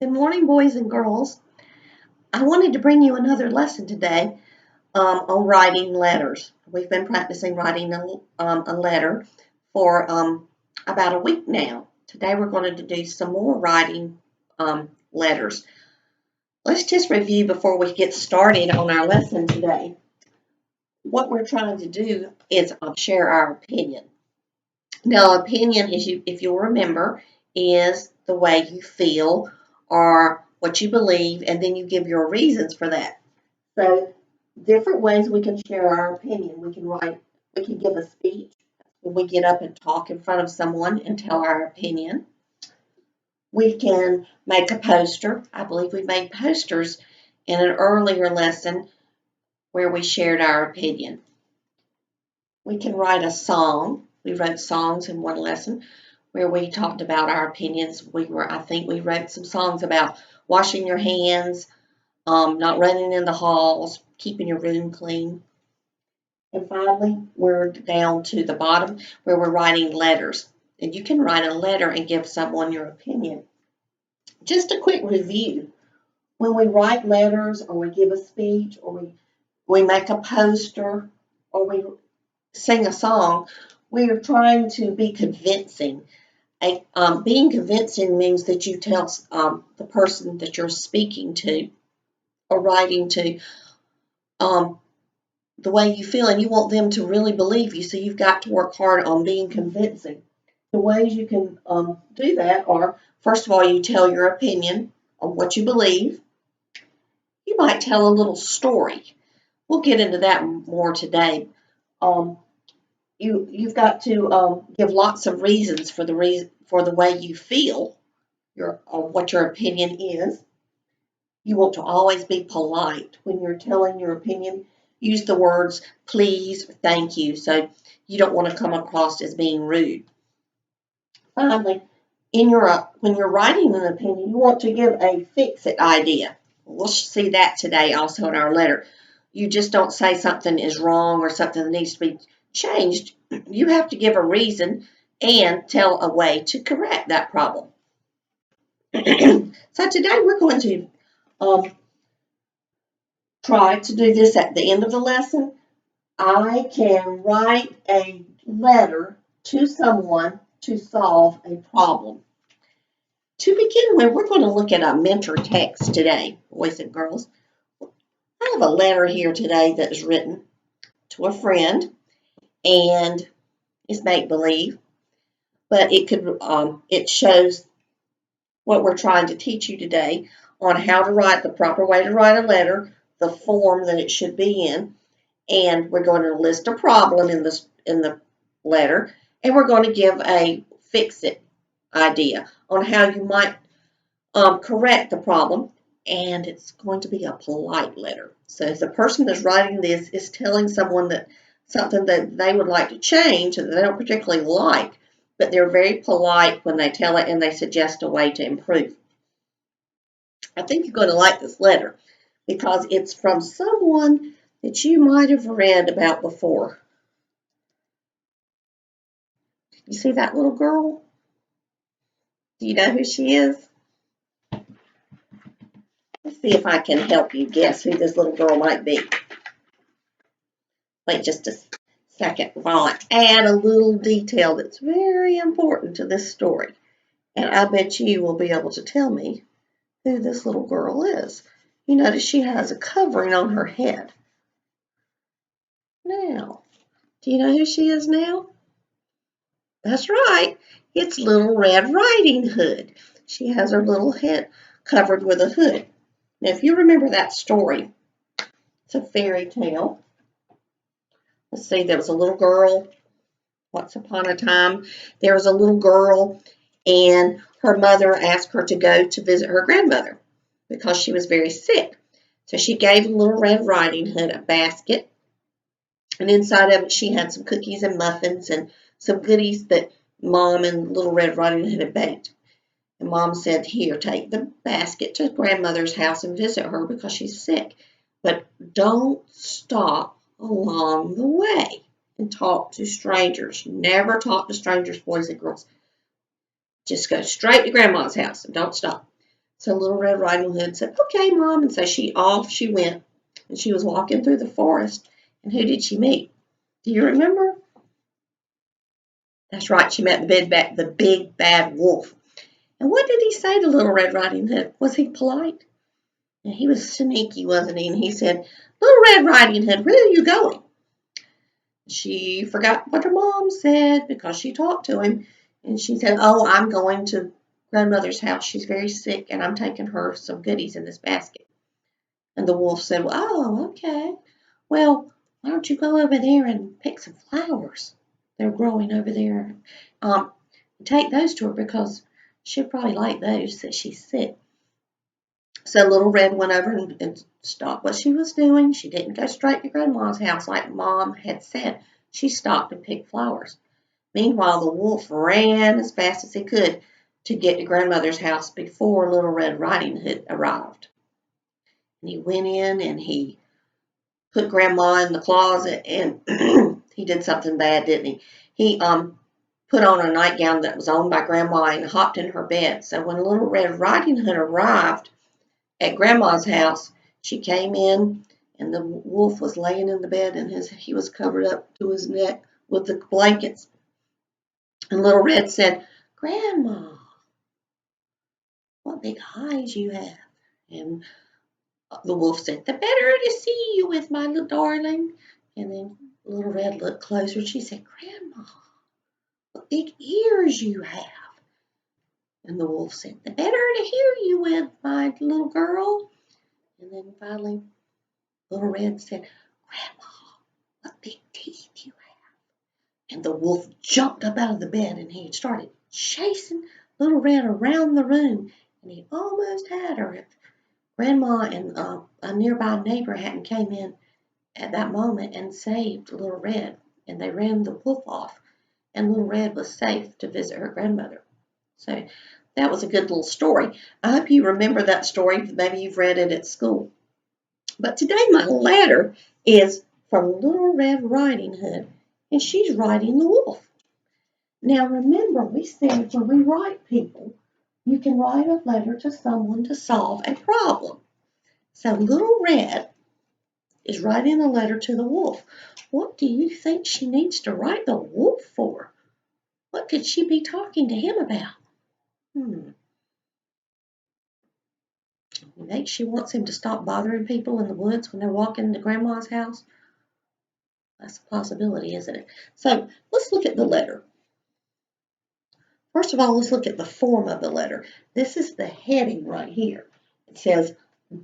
Good morning, boys and girls. I wanted to bring you another lesson today on writing letters. We've been practicing writing a letter for about a week now. Today we're going to do some more writing letters. Let's just review before we get started on our lesson today. What we're trying to do is share our opinion. Now, opinion, if you'll remember, is the way you feel or what you believe, and then you give your reasons for that. So, different ways we can share our opinion. We can give a speech when we get up and talk in front of someone and tell our opinion. We can make a poster. I believe we made posters in an earlier lesson where we shared our opinion. We can write a song. We wrote songs in one lesson where we talked about our opinions. I think we wrote some songs about washing your hands, not running in the halls, keeping your room clean. And finally, we're down to the bottom where we're writing letters. And you can write a letter and give someone your opinion. Just a quick review. When we write letters or we give a speech or we make a poster or we sing a song, we are trying to be convincing. Being convincing means that you tell the person that you're speaking to or writing to the way you feel, and you want them to really believe you, so you've got to work hard on being convincing. The ways you can do that are, first of all, you tell your opinion on what you believe. You might tell a little story. We'll get into that more today. You've got to give lots of reasons for the way you feel, what your opinion is. You want to always be polite when you're telling your opinion. Use the words please, thank you, so you don't want to come across as being rude. Finally, when you're writing an opinion, you want to give a fix-it idea. We'll see that today also in our letter. You just don't say something is wrong or something that needs to be changed. You have to give a reason and tell a way to correct that problem. So today we're going to try to do this at the end of the lesson. I can write a letter to someone to solve a problem. To begin with, we're going to look at a mentor text today, boys and girls. I have a letter here today that is written to a friend, and it's make-believe, but it shows what we're trying to teach you today on how to write the proper way to write a letter, the form that it should be in, and we're going to list a problem in the letter, and we're going to give a fix-it idea on how you might correct the problem, and it's going to be a polite letter. So if the person that's writing this is telling someone that something that they would like to change and they don't particularly like, but they're very polite when they tell it and they suggest a way to improve. I think you're going to like this letter because it's from someone that you might have read about before. You see that little girl? Do you know who she is? Let's see if I can help you guess who this little girl might be. Wait just a second while I add a little detail that's very important to this story. And I bet you will be able to tell me who this little girl is. You notice she has a covering on her head. Now, do you know who she is now? That's right. It's Little Red Riding Hood. She has her little head covered with a hood. Now, if you remember that story, it's a fairy tale. Let's see, there was a little girl. Once upon a time, there was a little girl, and her mother asked her to go to visit her grandmother because she was very sick. So she gave Little Red Riding Hood a basket, and inside of it she had some cookies and muffins and some goodies that Mom and Little Red Riding Hood had baked. And Mom said, here, take the basket to grandmother's house and visit her because she's sick. But don't stop along the way and talk to strangers. Never talk to strangers, boys and girls. Just go straight to grandma's house and don't stop. So Little Red Riding Hood said, "Okay, Mom." And so off she went. And she was walking through the forest. And who did she meet? Do you remember? That's right, she met the big bad wolf. And what did he say to Little Red Riding Hood? Was he polite? And he was sneaky, wasn't he? And he said, "Little Red Riding Hood, where are you going?" She forgot what her mom said because she talked to him. And she said, "Oh, I'm going to grandmother's house. She's very sick, and I'm taking her some goodies in this basket." And the wolf said, "Well, oh, okay. Well, why don't you go over there and pick some flowers? They're growing over there. Um, Take those to her because she'll probably like those that she's sick." So Little Red went over and stopped what she was doing. She didn't go straight to Grandma's house like Mom had said. She stopped and picked flowers. Meanwhile, the wolf ran as fast as he could to get to Grandmother's house before Little Red Riding Hood arrived. And he went in and he put Grandma in the closet, and he did something bad, didn't he? He put on a nightgown that was owned by Grandma and hopped in her bed. So when Little Red Riding Hood arrived at Grandma's house, she came in, and the wolf was laying in the bed, and he was covered up to his neck with the blankets. And Little Red said, "Grandma, what big eyes you have." And the wolf said, "The better to see you with, my little darling." And then Little Red looked closer, and she said, "Grandma, what big ears you have." And the wolf said, "The better to hear you with, my little girl." And then finally, Little Red said, "Grandma, what big teeth you have." And the wolf jumped up out of the bed, and he started chasing Little Red around the room, and he almost had her if Grandma and a nearby neighbor hadn't came in at that moment and saved Little Red, and they ran the wolf off, and Little Red was safe to visit her grandmother. So that was a good little story. I hope you remember that story. Maybe you've read it at school. But today my letter is from Little Red Riding Hood, and she's riding the wolf. Now remember, we said when we write people, you can write a letter to someone to solve a problem. So Little Red is writing a letter to the wolf. What do you think she needs to write the wolf for? What could she be talking to him about? Maybe she wants him to stop bothering people in the woods when they're walking to Grandma's house. That's a possibility, isn't it? So let's look at the letter. First of all, let's look at the form of the letter. This is the heading right here. It says,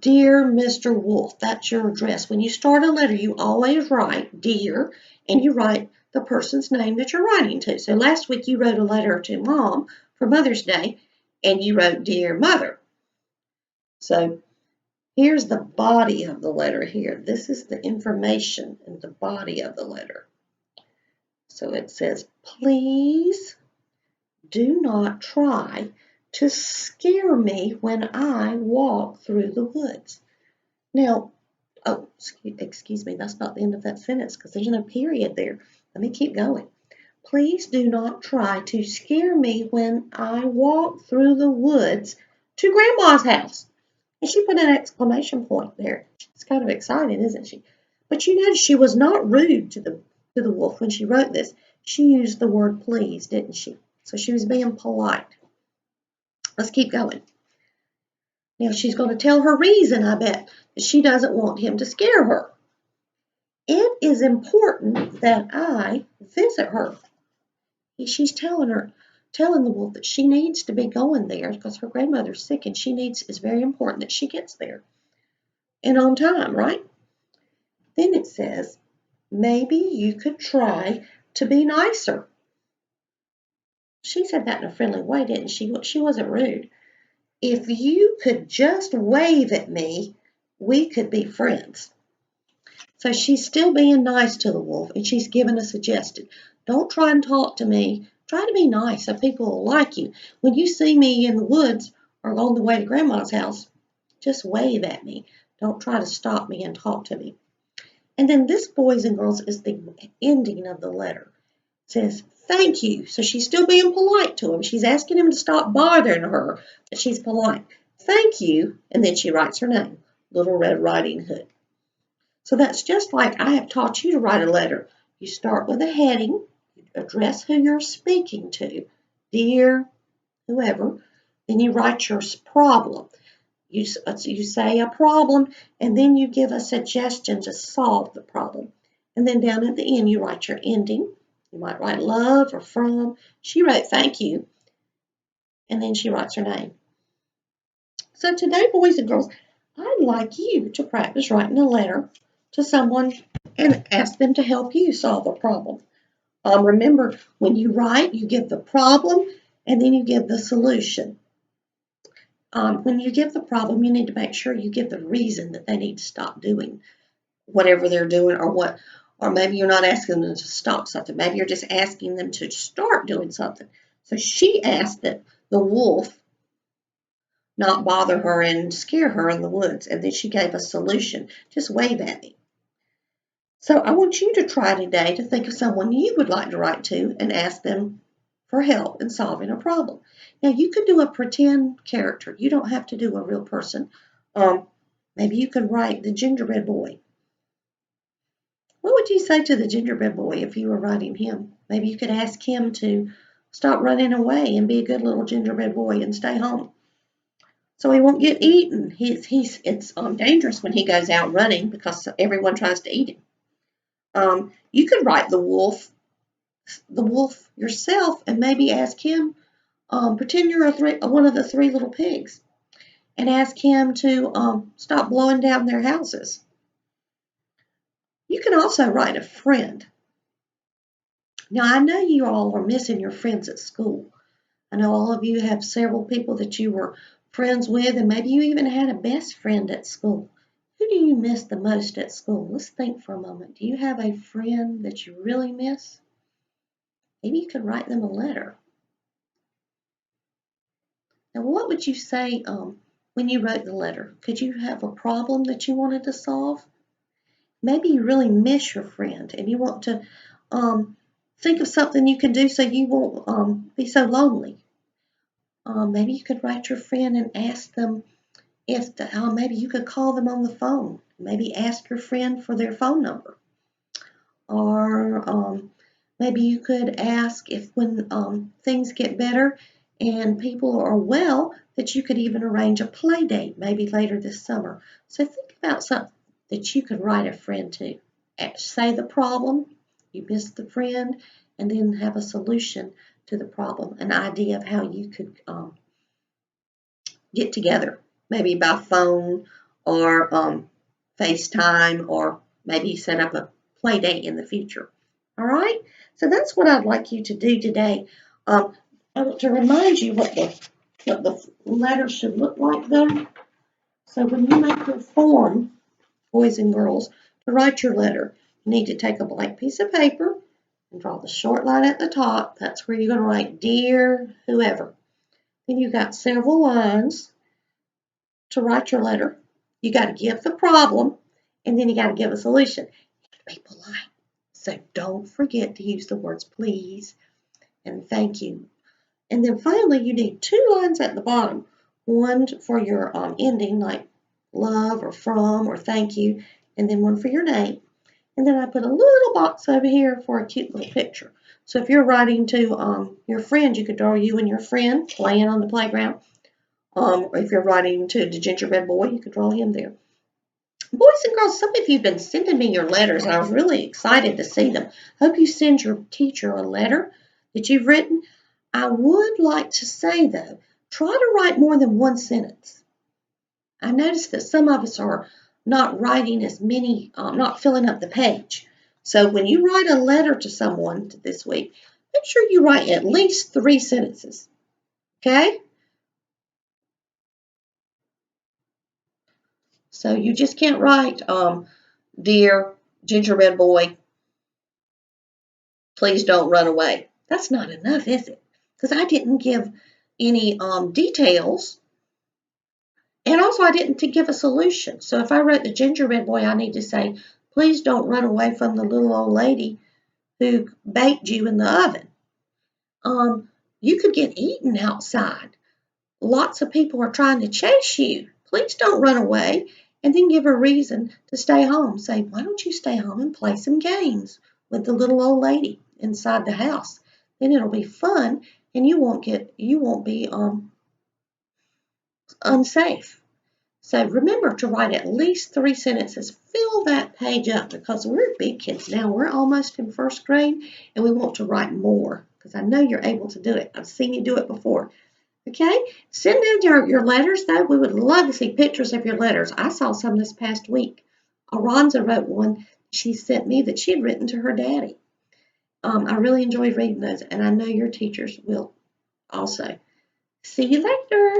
"Dear Mr. Wolf." That's your address. When you start a letter, you always write "Dear," and you write the person's name that you're writing to. So last week you wrote a letter to Mom for Mother's Day, and you wrote "Dear Mother." So here's the body of the letter here. This is the information in the body of the letter. So it says, "Please do not try to scare me when I walk through the woods." Now, oh, excuse me, that's not the end of that sentence because there's no period there. Let me keep going. "Please do not try to scare me when I walk through the woods to Grandma's house." And she put an exclamation point there. She's kind of excited, isn't she? But you know, she was not rude to the wolf when she wrote this. She used the word "please," didn't she? So she was being polite. Let's keep going. Now she's going to tell her reason, I bet, that she doesn't want him to scare her. "It is important that I visit her." She's telling the wolf that she needs to be going there because her grandmother's sick and it's very important that she gets there. And on time, right? Then it says, "Maybe you could try to be nicer." She said that in a friendly way, didn't she? She wasn't rude. "If you could just wave at me, we could be friends." So she's still being nice to the wolf, and she's giving a suggestion. Don't try and talk to me. Try to be nice so people will like you. When you see me in the woods or on the way to Grandma's house, just wave at me. Don't try to stop me and talk to me. And then this, boys and girls, is the ending of the letter. It says, "Thank you." So she's still being polite to him. She's asking him to stop bothering her, but she's polite. thank you, and then she writes her name, Little Red Riding Hood. So that's just like I have taught you to write a letter. You start with a heading, you address who you're speaking to, dear, whoever, then you write your problem. You say a problem, and then you give a suggestion to solve the problem. And then down at the end, you write your ending. You might write love or from. She wrote thank you, and then she writes her name. So today, boys and girls, I'd like you to practice writing a letter to someone and ask them to help you solve a problem. Remember, when you write, you give the problem and then you give the solution. When you give the problem, you need to make sure you give the reason that they need to stop doing whatever they're doing, or maybe you're not asking them to stop something. Maybe you're just asking them to start doing something. So she asked that the wolf not bother her and scare her in the woods, and then she gave a solution. Just wave at me. So I want you to try today to think of someone you would like to write to and ask them for help in solving a problem. Now, you could do a pretend character. You don't have to do a real person. Maybe you could write the gingerbread boy. What would you say to the gingerbread boy if you were writing him? Maybe you could ask him to stop running away and be a good little gingerbread boy and stay home, so he won't get eaten. It's dangerous when he goes out running because everyone tries to eat him. You could write the wolf yourself, and maybe ask him, pretend you're one of the three little pigs, and ask him to stop blowing down their houses. You can also write a friend. Now, I know you all are missing your friends at school. I know all of you have several people that you were friends with, and maybe you even had a best friend at school. Who do you miss the most at school? Let's think for a moment. Do you have a friend that you really miss? Maybe you could write them a letter. Now, what would you say when you wrote the letter? Could you have a problem that you wanted to solve? Maybe you really miss your friend and you want to think of something you can do so you won't be so lonely. Maybe you could write your friend and ask them if maybe you could call them on the phone. Maybe ask your friend for their phone number. Or maybe you could ask if when things get better and people are well, that you could even arrange a play date maybe later this summer. So think about something that you could write a friend to. Say the problem, you miss the friend, and then have a solution to the problem, an idea of how you could get together, maybe by phone or FaceTime, or maybe set up a play date in the future. All right, so that's what I'd like you to do today. I want to remind you what the letter should look like though. So when you make your form, boys and girls, to write your letter, you need to take a blank piece of paper and draw the short line at the top. That's where you're going to write dear whoever. Then you've got several lines to write your letter. You got to give the problem, and then you got to give a solution. People like. So don't forget to use the words please and thank you. And then finally, you need 2 lines at the bottom. One for your ending, like love or from or thank you, and then one for your name. And then I put a little box over here for a cute little picture. So if you're writing to your friend, you could draw you and your friend playing on the playground. Or if you're writing to the gingerbread boy, you could draw him there. Boys and girls, some of you have been sending me your letters, and I was really excited to see them. Hope you send your teacher a letter that you've written. I would like to say, though, try to write more than one sentence. I noticed that some of us are not writing as many, not filling up the page. So when you write a letter to someone this week, make sure you write at least 3 sentences. Okay? So you just can't write, dear gingerbread boy, please don't run away. That's not enough, is it? Because I didn't give any details, and also I didn't give a solution. So if I wrote the gingerbread boy, I need to say, please don't run away from the little old lady who baked you in the oven. You could get eaten outside. lots of people are trying to chase you. Please don't run away. And then give a reason to stay home. Say, why don't you stay home and play some games with the little old lady inside the house? Then it'll be fun and you won't be unsafe. So remember to write at least 3 sentences. Fill that page up because we're big kids now. We're almost in first grade and we want to write more because I know you're able to do it. I've seen you do it before. Okay? Send in your letters though. We would love to see pictures of your letters. I saw some this past week. Aranza wrote one she sent me that she had written to her daddy. I really enjoyed reading those and I know your teachers will also. See you later.